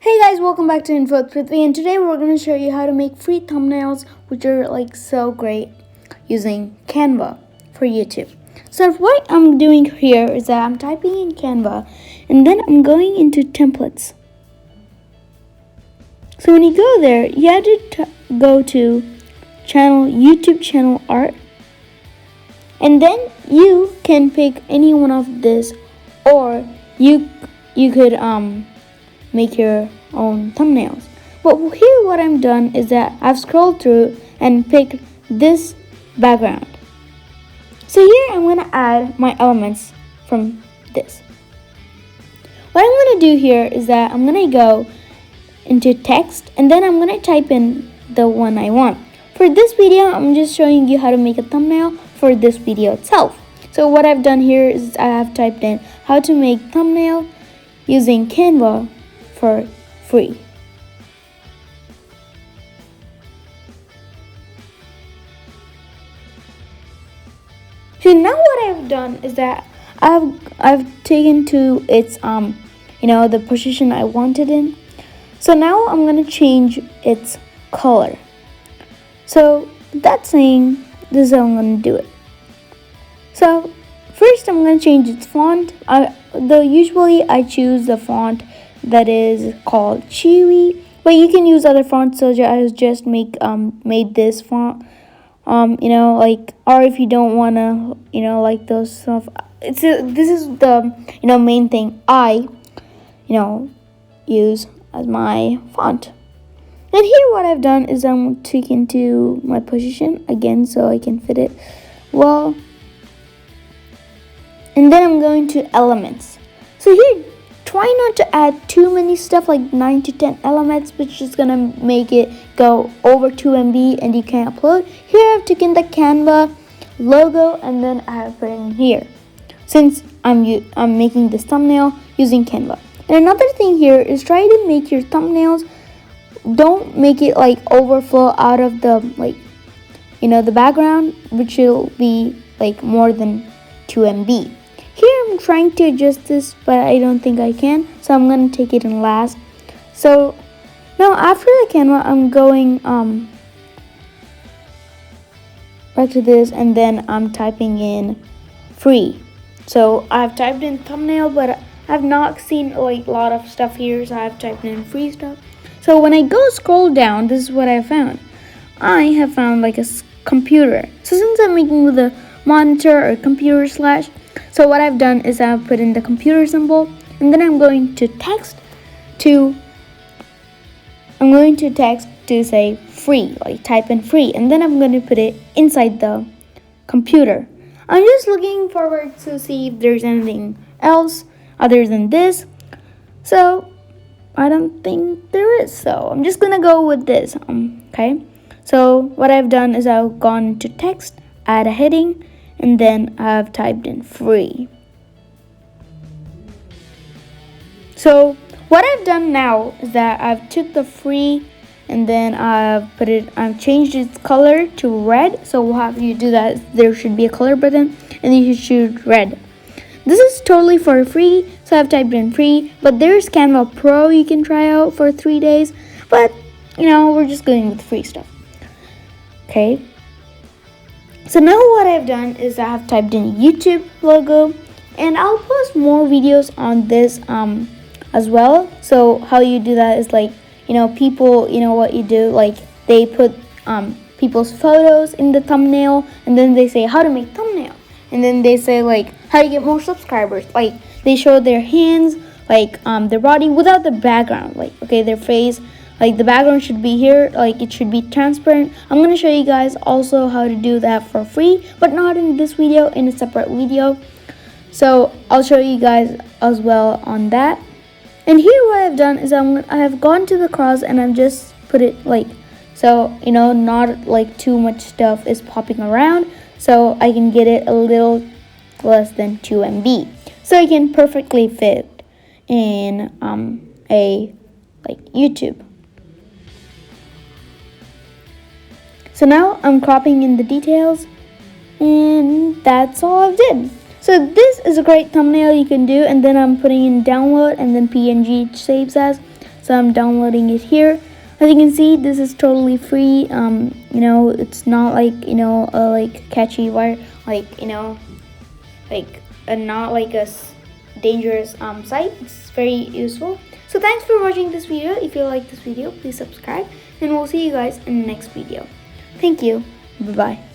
Hey guys, welcome back to Info with Prithvi, and today we're going to show you how to make free thumbnails which are so great using Canva for YouTube. So what I'm doing here is that I'm typing in Canva and then I'm going into templates. So when you go there, you have to go to YouTube channel art, and then you can pick any one of this, or you could make your own thumbnails. But here what I'm done is that I've scrolled through and picked this background. So here I'm going to add my elements from this. What I'm going to do here is that I'm going to go into text and then I'm going to type in the one I want. For this video, I'm just showing you how to make a thumbnail for this video itself. So what I've done here is I have typed in how to make thumbnail using Canva for free. So now what I've done is that I've taken to its the position I wanted in. So now I'm gonna change its color. So that's saying this is how I'm gonna do it. So first I'm gonna change its font. Though usually I choose the font that is called Chewy, but you can use other fonts. So I just made this font, or if you don't wanna, like those stuff. This is the main thing I use as my font. And here what I've done is I'm taking to my position again so I can fit it well. And then I'm going to elements. So here, try not to add too many stuff, like 9 to 10 elements, which is gonna make it go over 2 MB and you can't upload. Here I've taken the Canva logo and then I have put it in here, since I'm making this thumbnail using Canva. And another thing here is try to make your thumbnails, don't make it overflow out of the the background, which will be more than 2 MB. Here I'm trying to adjust this, but I don't think I can, so I'm going to take it in last. So now after the Canva, I'm going back to this, and then I'm typing in free. So I've typed in thumbnail, but I've not seen a lot of stuff here, so I've typed in free stuff. So when I go scroll down, this is what I found. I have found a computer. So since I'm making with a monitor or computer slash, so what I've done is I've put in the computer symbol, and then I'm going to text to say free, type in free, and then I'm going to put it inside the computer. I'm just looking forward to see if there's anything else other than this. So I don't think there is, so I'm just gonna go with this. Okay, so what I've done is I've gone to text, add a heading, and then I've typed in free. So what I've done now is that I've took the free and then I've changed its color to red. So how you do that, there should be a color button and you should choose red. This is totally for free, so I've typed in free, but there's Canva Pro you can try out for 3 days, but we're just going with free stuff. Okay, so now what I've done is I have typed in YouTube logo, and I'll post more videos on this as well. So how you do that is people, what you do, they put people's photos in the thumbnail, and then they say how to make thumbnail, and then they say how to get more subscribers. They show their hands, their body without the background, their face. The background should be here, it should be transparent. I'm going to show you guys also how to do that for free, but not in this video, in a separate video. So I'll show you guys as well on that. And here what I've done is I have gone to the cross and I've just put it so not too much stuff is popping around, so I can get it a little less than 2 MB, so I can perfectly fit in a YouTube. So now I'm cropping in the details, and that's all I did. So this is a great thumbnail you can do, and then I'm putting in download and then PNG it saves as. So I'm downloading it here. As you can see, this is totally free. It's not like like catchy wire, like not like a dangerous site. It's very useful. So thanks for watching this video. If you like this video, please subscribe, and we'll see you guys in the next video. Thank you. Bye bye.